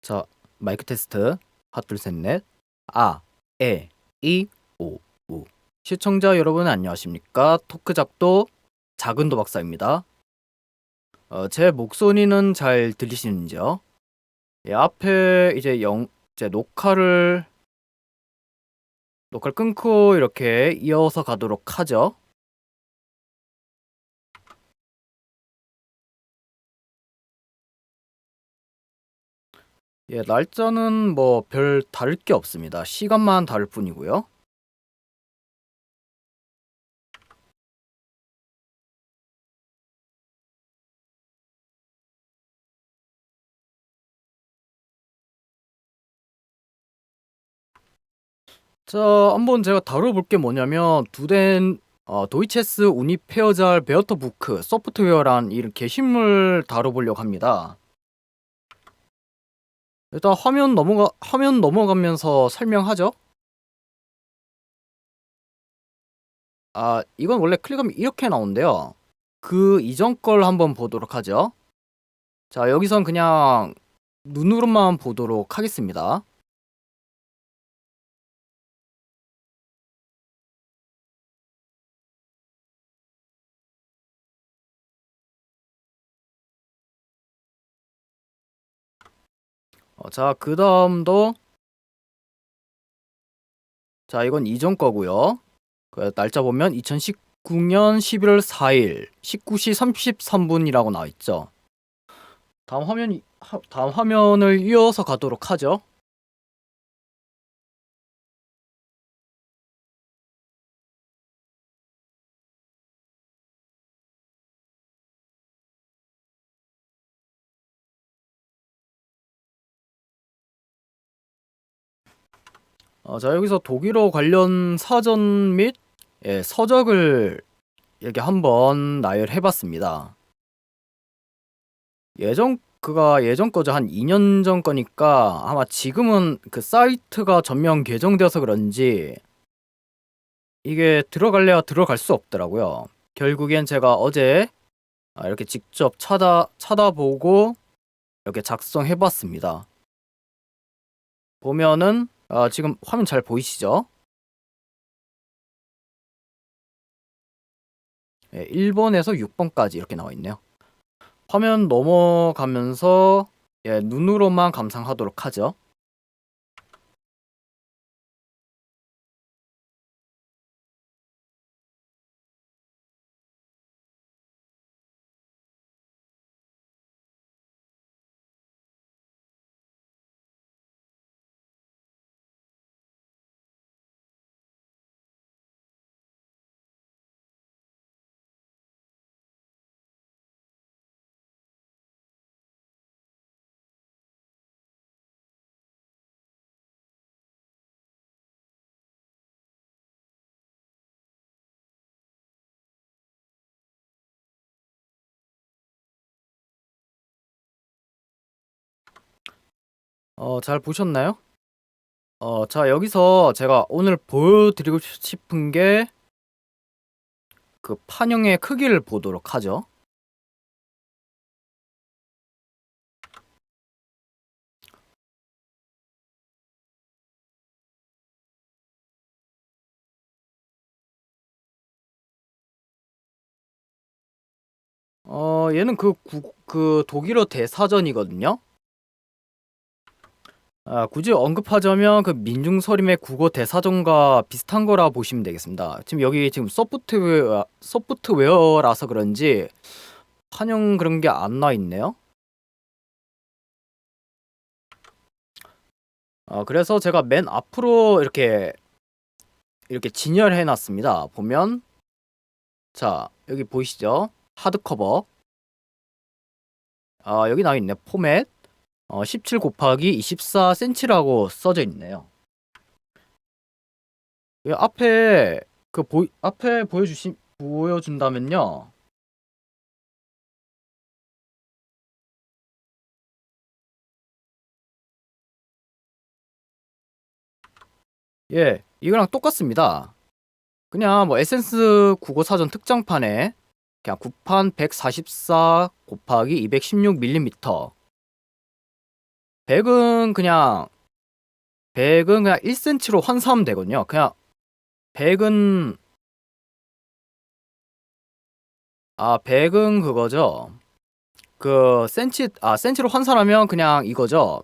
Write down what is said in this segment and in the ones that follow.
자, 마이크 테스트. 하나, 둘, 셋, 넷. 아, 에, 이, 오, 우. 시청자 여러분 안녕하십니까? 토크작도 작은도 박사입니다. 제 목소리는 잘 들리시는지요? 예, 앞에 이제 녹화를 끊고 이렇게 이어서 가도록 하죠. 예, 날짜는 뭐 별 다를 게 없습니다. 시간만 다를 뿐이고요. 자, 한번 제가 다뤄볼 게 뭐냐면 도이체스 우니페어잘 베어터부크 소프트웨어란 이런 게시물 다뤄보려고 합니다. 일단 화면 넘어가면서 설명하죠. 이건 원래 클릭하면 이렇게 나오는데요. 그 이전 걸 한번 보도록 하죠. 자, 여기선 그냥 눈으로만 보도록 하겠습니다. 자, 그 다음도 자, 이건 이전 거고요. 그 날짜 보면 2019년 11월 4일 19시 33분이라고 나와 있죠. 다음 화면을 이어서 가도록 하죠. 자, 여기서 독일어 관련 사전 및 서적을 이렇게 한번 나열해 봤습니다. 예전 거죠. 한 2년 전 거니까 아마 지금은 그 사이트가 전면 개정되어서 그런지 이게 들어갈래야 들어갈 수 없더라고요. 결국엔 제가 어제 이렇게 직접 찾아보고 이렇게 작성해 봤습니다. 보면은 지금 화면 잘 보이시죠? 1번에서 6번까지 이렇게 나와 있네요. 화면 넘어가면서 눈으로만 감상하도록 하죠. 잘 보셨나요? 자, 여기서 제가 오늘 보여드리고 싶은 게 그 판형의 크기를 보도록 하죠. 얘는 그 독일어 대사전이거든요. 굳이 언급하자면 그 민중서림의 국어 대사전과 비슷한 거라 보시면 되겠습니다. 지금 소프트웨어라서 그런지 판형 그런 게 안 나와 있네요. 그래서 제가 맨 앞으로 이렇게 진열해 놨습니다. 보면 자, 여기 보이시죠? 하드커버. 여기 나와 있네. 포맷. 17 곱하기 24cm라고 써져 있네요. 이 앞에 앞에 보여준다면요. 예, 이거랑 똑같습니다. 그냥 뭐 에센스 국어사전 특장판에 그냥 국판 144 곱하기 216mm 100은 그냥 1cm로 환산하면 되거든요. 그냥 100은 100은 그거죠. 그 센치로 환산하면 그냥 이거죠.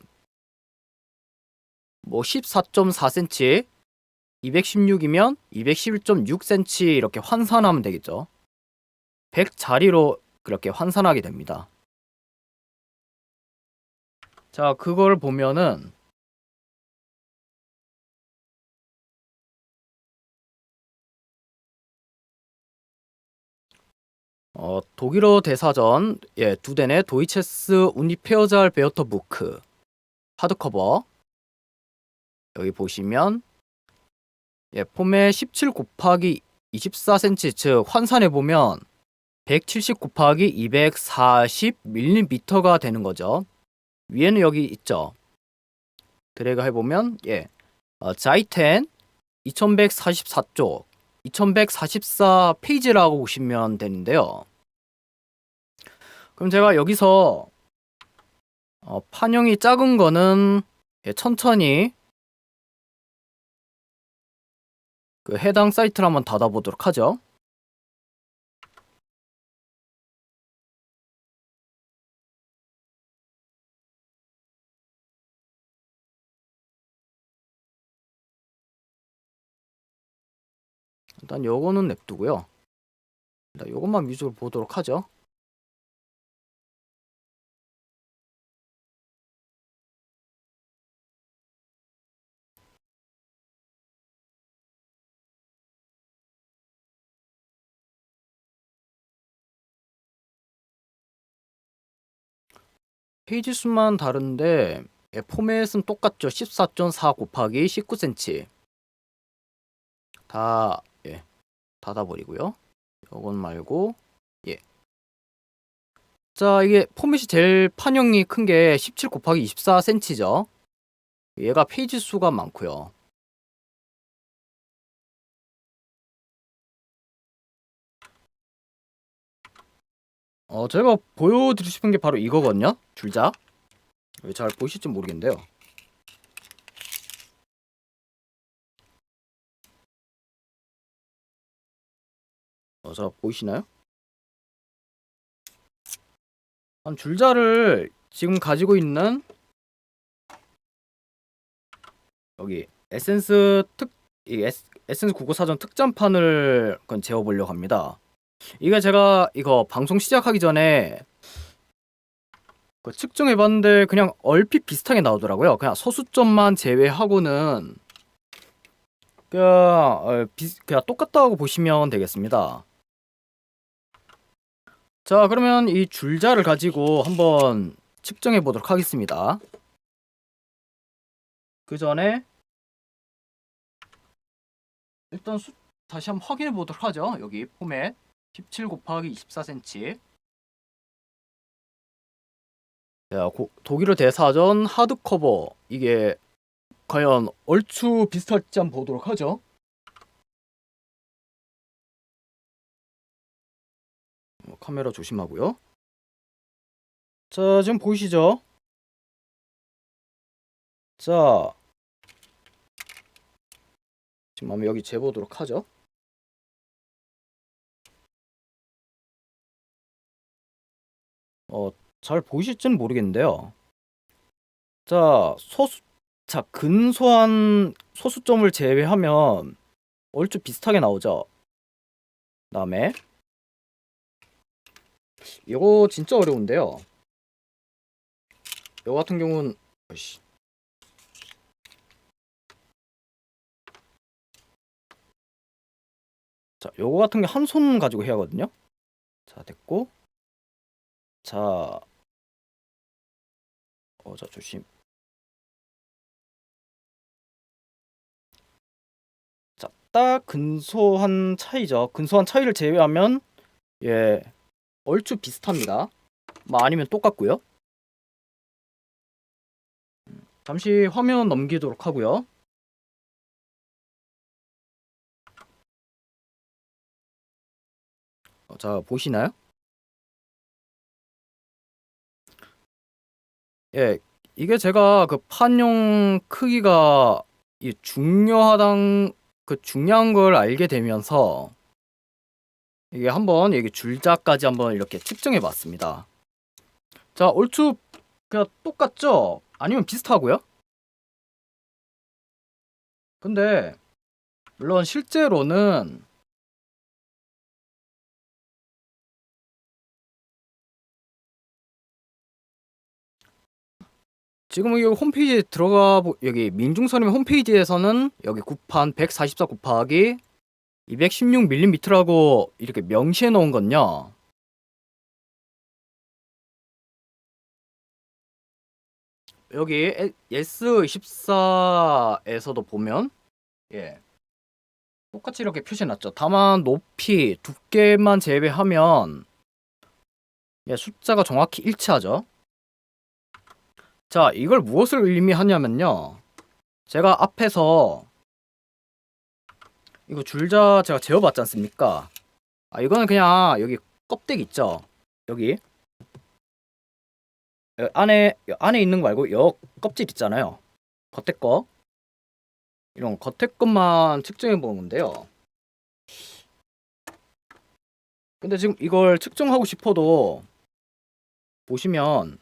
뭐 14.4cm, 216이면 211.6cm 이렇게 환산하면 되겠죠. 100자리로 그렇게 환산하게 됩니다. 자, 그걸 보면은 독일어 대사전 두 대내 도이체스 우니페어잘 베어터 부크 하드커버 여기 보시면 폼에 17 곱하기 24cm 즉 환산해 보면 170 곱하기 240mm가 되는 거죠. 위에는 여기 있죠. 드래그 해보면 자이텐 2144쪽 2144 페이지라고 보시면 되는데요. 그럼 제가 여기서 판형이 작은 거는 천천히 그 해당 사이트를 한번 닫아보도록 하죠. 일단 요거는 냅두고요. 일단 요것만 위주로 보도록 하죠. 페이지 수만 다른데 포맷은 똑같죠. 14.4 곱하기 19cm 다 닫아버리고요. 요건 말고 자, 이게 포맷이 제일 판형이 큰 게 17 곱하기 24cm죠. 얘가 페이지 수가 많고요. 제가 보여드리고 싶은 게 바로 이거거든요. 줄자. 잘 보이실지 모르겠는데요. 자, 보이시나요? 줄자를 지금 가지고 있는 여기 에센스 국어사전 특전판을 재워보려고 합니다. 이게 제가 이거 방송 시작하기 전에 측정해봤는데 그냥 얼핏 비슷하게 나오더라고요. 그냥 소수점만 제외하고는 그냥 똑같다고 보시면 되겠습니다. 자, 그러면 이 줄자를 가지고 한번 측정해 보도록 하겠습니다. 그 전에 일단 다시 한번 확인해 보도록 하죠. 여기 포맷 17 곱하기 24cm. 자, 독일어 대사전 하드커버 이게 과연 얼추 비슷할지 한번 보도록 하죠. 카메라 조심하고요. 자, 지금 보이시죠? 자, 지금 한번 여기 재보도록 하죠. 잘 보이실지는 모르겠는데요. 자, 근소한 소수점을 제외하면 얼추 비슷하게 나오죠. 다음에 이거 진짜 어려운데요. 이거 같은 경우는 자, 요거 같은 게 한 손 가지고 해야 하거든요. 자, 됐고. 자, 자, 조심. 자, 딱 근소한 차이죠. 근소한 차이를 제외하면 얼추 비슷합니다. 아니면 똑같고요. 잠시 화면 넘기도록 하고요. 자, 보시나요? 이게 제가 그 판용 크기가 중요한 걸 알게 되면서 이게 한번 여기 줄자까지 한번 이렇게 측정해 봤습니다. 자, 얼추 그냥 똑같죠? 아니면 비슷하고요? 근데 물론 실제로는 지금 여기 홈페이지에 여기 민중선임 홈페이지에서는 여기 굽판 144 곱하기 216mm라고 이렇게 명시해 놓은 건요. 여기 S24에서도 보면 예. 똑같이 이렇게 표시해 놨죠. 다만 높이, 두께만 제외하면 예, 숫자가 정확히 일치하죠. 자, 이걸 무엇을 의미하냐면요. 제가 앞에서 이거 줄자 제가 재어봤지 않습니까? 이거는 그냥 여기 껍데기 있죠. 여기 안에 있는 거 말고 여 껍질 있잖아요. 겉에 거 이런 겉에 것만 측정해 보는 건데요. 근데 지금 이걸 측정하고 싶어도 보시면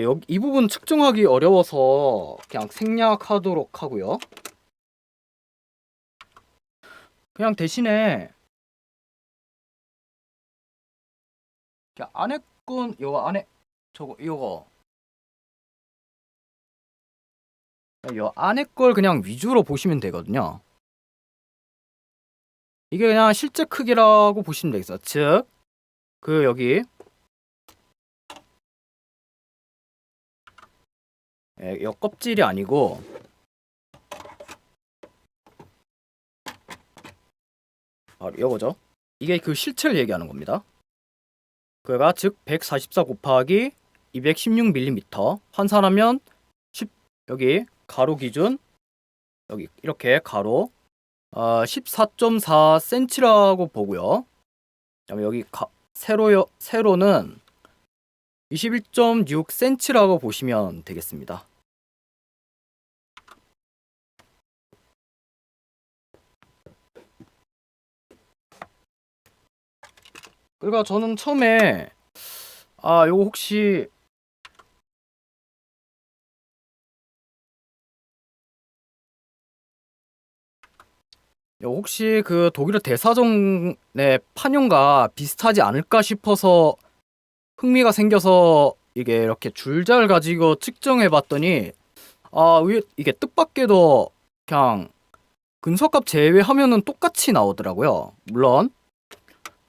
여기 이 부분 측정하기 어려워서 그냥 생략하도록 하고요. 그냥 대신에 안에 건 요거 안에 요거 요 안에 걸 그냥 위주로 보시면 되거든요. 이게 그냥 실제 크기라고 보시면 되겠어요. 즉, 그 여기 요 껍질이 아니고 요거죠. 이게 그 실체를 얘기하는 겁니다. 그가 즉 144 곱하기 216mm 환산하면 10 여기 가로 기준 여기 이렇게 가로 14.4cm라고 보고요. 그다음에 여기 세로는 21.6cm라고 보시면 되겠습니다. 그러니까 저는 처음에 요거 혹시 그 독일어 대사전의 판용과 비슷하지 않을까 싶어서 흥미가 생겨서 이게 이렇게 줄자를 가지고 측정해 봤더니 이게 뜻밖에도 그냥 근소값 제외하면은 똑같이 나오더라고요. 물론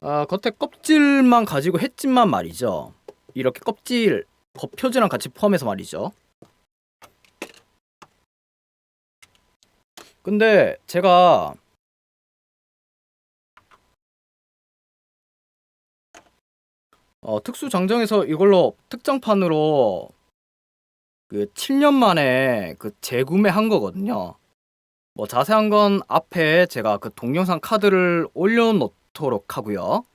겉에 껍질만 가지고 했지만 말이죠. 이렇게 껍질 겉표지랑 같이 포함해서 말이죠. 근데 제가 특수 장정에서 이걸로 특장판으로 그 7년 만에 그 재구매한 거거든요. 뭐 자세한 건 앞에 제가 그 동영상 카드를 올려놓도록 하고요.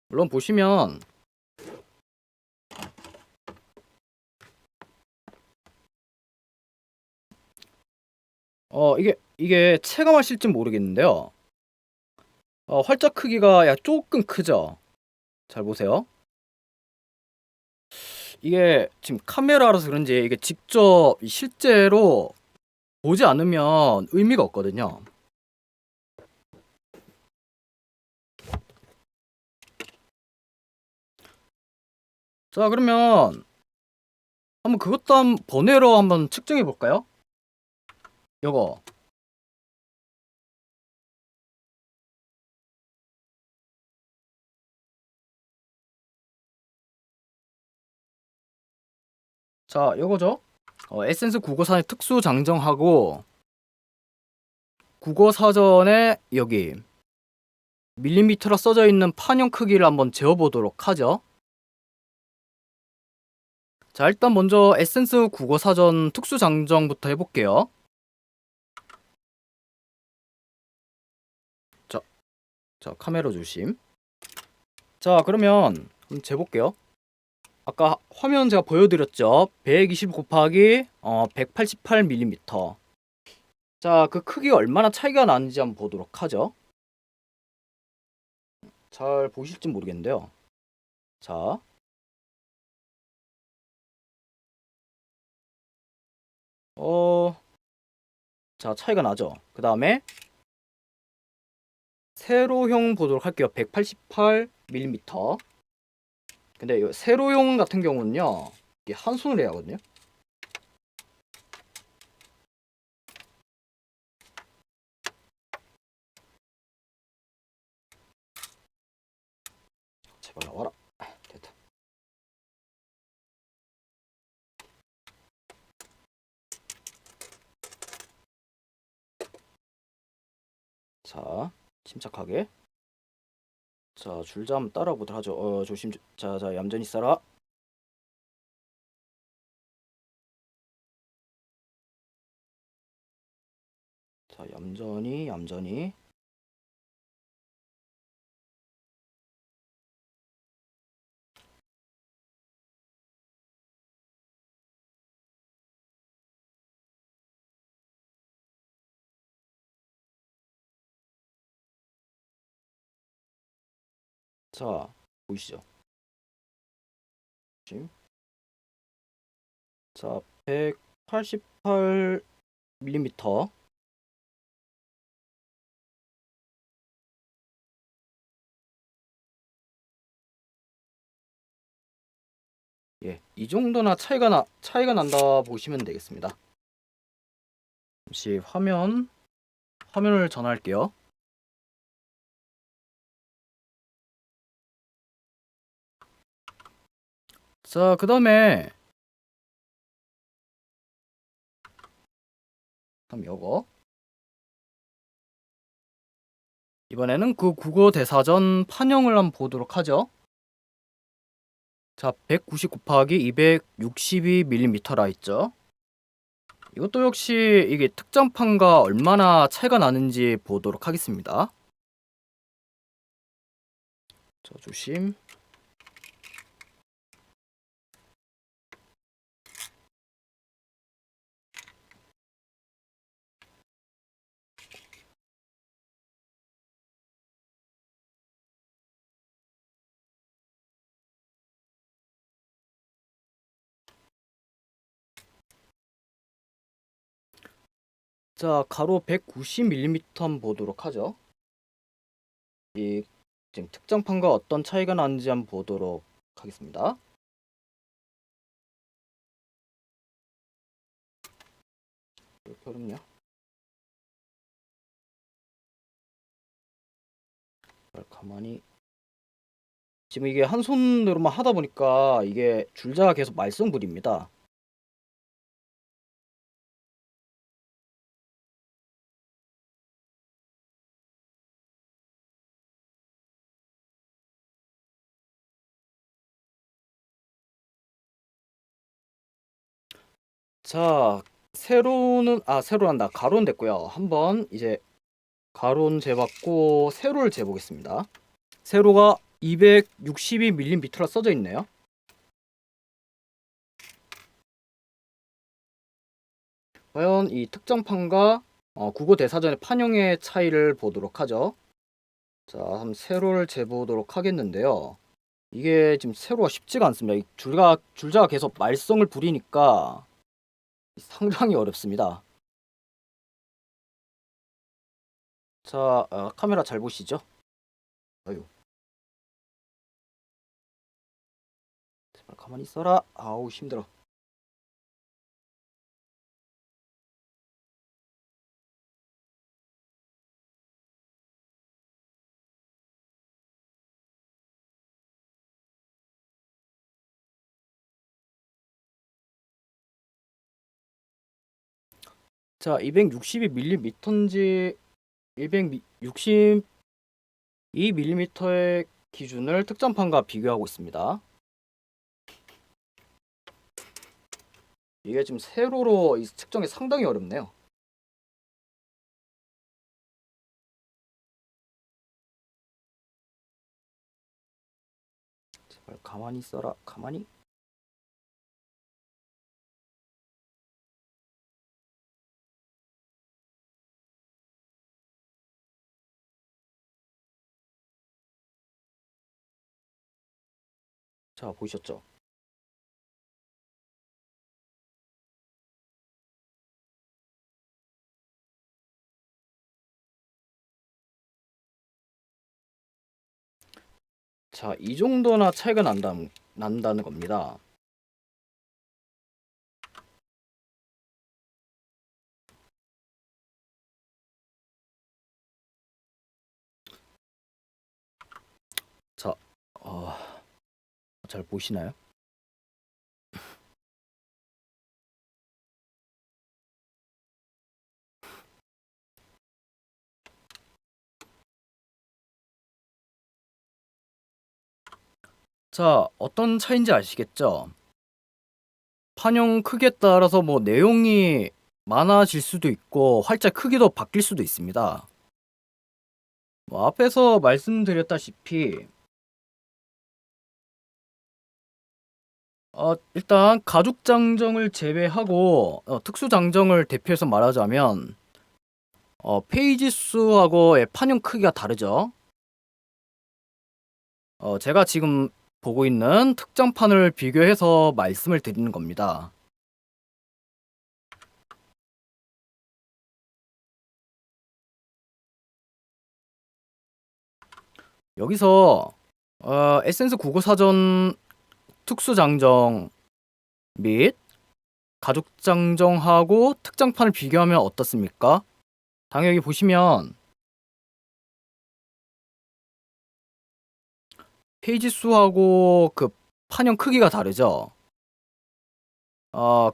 물론 보시면 이게 체감하실진 모르겠는데요. 활자 크기가 조금 크죠. 잘 보세요. 이게 지금 카메라라서 그런지 이게 직접 실제로 보지 않으면 의미가 없거든요. 자, 그러면 한번 그것도 번외로 한번 측정해 볼까요? 요거. 자, 요거죠. 에센스 국어사전에 특수 장정하고 국어사전에 여기 밀리미터로 써져 있는 판형 크기를 한번 재어보도록 하죠. 자, 일단 먼저 에센스 국어사전 특수 장정부터 해볼게요. 자, 카메라 조심. 자, 그러면 한번 재볼게요. 아까 화면 제가 보여드렸죠. 120 곱하기 188mm. 자, 그 크기 얼마나 차이가 나는지 한번 보도록 하죠. 잘 보실지 모르겠는데요. 자, 자, 차이가 나죠. 그 다음에 세로형 보도록 할게요. 188mm. 근데 이 세로형 같은 경우는요, 이게 한 손으로 해야 하거든요. 제발 나와라. 됐다. 자, 침착하게. 자, 줄자 한번 따라보도록 하죠. 조심. 자, 얌전히 써라. 자, 얌전히. 자, 보이시죠? 지금 자, 188mm. 예, 이 정도나 차이가 난다 보시면 되겠습니다. 잠시 화면을 전환할게요. 자, 그 다음에 요거 이번에는 그 국어 대사전 판형을 한번 보도록 하죠. 자, 190 곱하기 262mm라 했죠. 이것도 역시 이게 특장판과 얼마나 차이가 나는지 보도록 하겠습니다. 자, 조심. 자, 가로 190mm 한번 보도록 하죠. 이 지금 특장판과 어떤 차이가 나는지 한번 보도록 하겠습니다. 이렇게 어렵냐? 가만히. 지금 이게 한 손으로만 하다 보니까 이게 줄자가 계속 말썽부립니다. 자, 세로란다. 가로는 됐고요. 한번 이제 가로는 재봤고 세로를 재보겠습니다. 세로가 262mm라 써져 있네요. 과연 이 특정판과 국어 대사전의 판형의 차이를 보도록 하죠. 자, 한번 세로를 재보도록 하겠는데요. 이게 지금 세로가 쉽지가 않습니다. 이 줄자가 계속 말썽을 부리니까 상당히 어렵습니다. 자, 카메라 잘 보시죠? 아유. 제발 가만히 있어라. 아우, 힘들어. 자, 262mm인지 262mm의 기준을 특정판과 비교하고 있습니다. 이게 지금 세로로 측정이 상당히 어렵네요. 제발 가만히 있어라. 가만히. 자, 보이셨죠? 자, 이 정도나 차이가 난다는 겁니다. 자, 어, 잘 보시나요? 자, 어떤 차이인지 아시겠죠? 판형 크기에 따라서 뭐 내용이 많아질 수도 있고 활자 크기도 바뀔 수도 있습니다. 뭐 앞에서 말씀드렸다시피 일단 가죽 장정을 제외하고 특수 장정을 대표해서 말하자면 페이지 수하고의 판형 크기가 다르죠. 제가 지금 보고 있는 특장판을 비교해서 말씀을 드리는 겁니다. 여기서 에센스 국어사전 특수장정 및 가죽장정하고 특장판을 비교하면 어떻습니까? 당연히 보시면 페이지 수하고 그 판형 크기가 다르죠.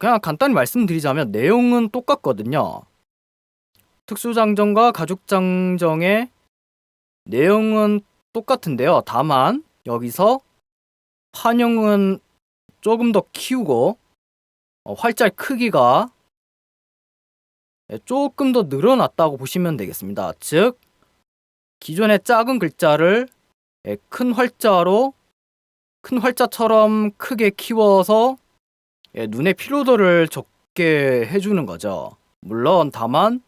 그냥 간단히 말씀드리자면 내용은 똑같거든요. 특수장정과 가죽장정의 내용은 똑같은데요. 다만 여기서 판형은 조금 더 키우고 활자의 크기가 조금 더 늘어났다고 보시면 되겠습니다. 즉 기존의 작은 글자를 큰 활자처럼 크게 키워서 눈의 피로도를 적게 해주는 거죠. 물론 다만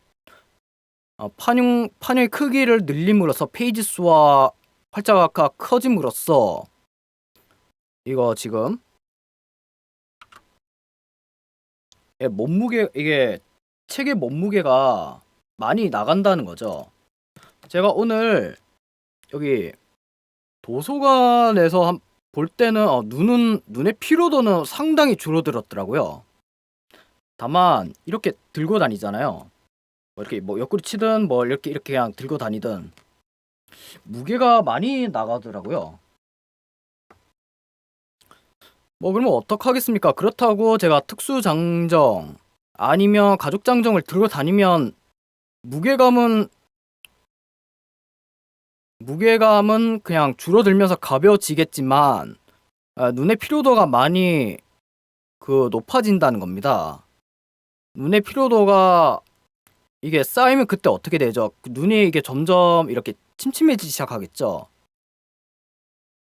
판형의 크기를 늘림으로써 페이지 수와 활자가 커짐으로써 이거 지금 이게 책의 몸무게가 많이 나간다는 거죠. 제가 오늘 여기 도서관에서 볼 때는 눈의 피로도는 상당히 줄어들었더라고요. 다만 이렇게 들고 다니잖아요. 이렇게 뭐 옆구리 치든 뭐 이렇게 그냥 들고 다니든 무게가 많이 나가더라고요. 뭐 그러면 어떡하겠습니까? 그렇다고 제가 특수장정 아니면 가죽장정을 들고 다니면 무게감은 그냥 줄어들면서 가벼워지겠지만 눈의 피로도가 많이 높아진다는 겁니다. 눈의 피로도가 이게 쌓이면 그때 어떻게 되죠? 눈이 이게 점점 이렇게 침침해지기 시작하겠죠.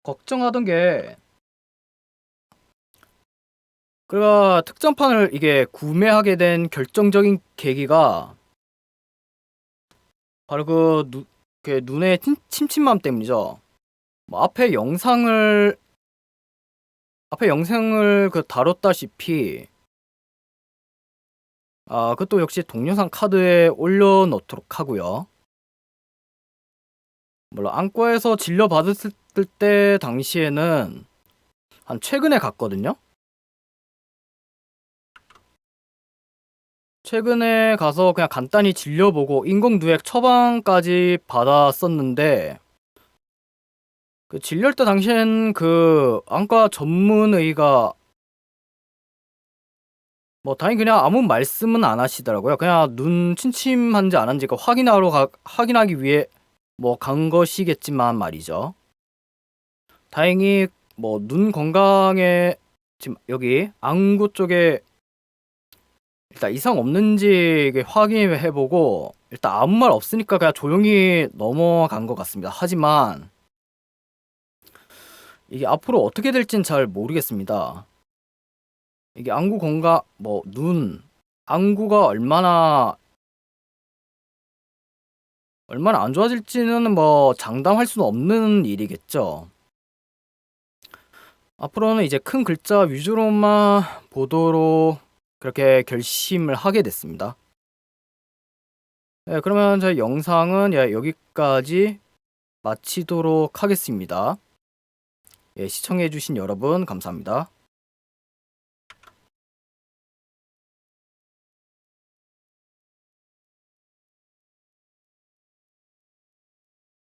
걱정하던 게 그가 특전판을 이게 구매하게 된 결정적인 계기가 바로 눈의 침침함 때문이죠. 뭐 앞에 영상을 다뤘다시피 그것도 역시 동영상 카드에 올려놓도록 하고요. 물론 안과에서 진료 받았을 때 당시에는 한 최근에 갔거든요. 최근에 가서 그냥 간단히 진료보고 인공누액 처방까지 받았었는데 그 진료할 때 당시엔 그 안과 전문의가 뭐 다행히 그냥 아무 말씀은 안 하시더라고요. 그냥 눈 침침한지 안 한지 확인하기 위해 뭐 간 것이겠지만 말이죠. 다행히 뭐 눈 건강에 지금 여기 안구 쪽에 일단 이상 없는지 확인해보고 일단 아무 말 없으니까 그냥 조용히 넘어간 것 같습니다. 하지만 이게 앞으로 어떻게 될진 잘 모르겠습니다. 이게 안구 건강 안구가 얼마나 안 좋아질지는 뭐 장담할 수는 없는 일이겠죠. 앞으로는 이제 큰 글자 위주로만 보도록 그렇게 결심을 하게 됐습니다. 네, 그러면 저희 영상은 여기까지 마치도록 하겠습니다. 예, 시청해주신 여러분 감사합니다.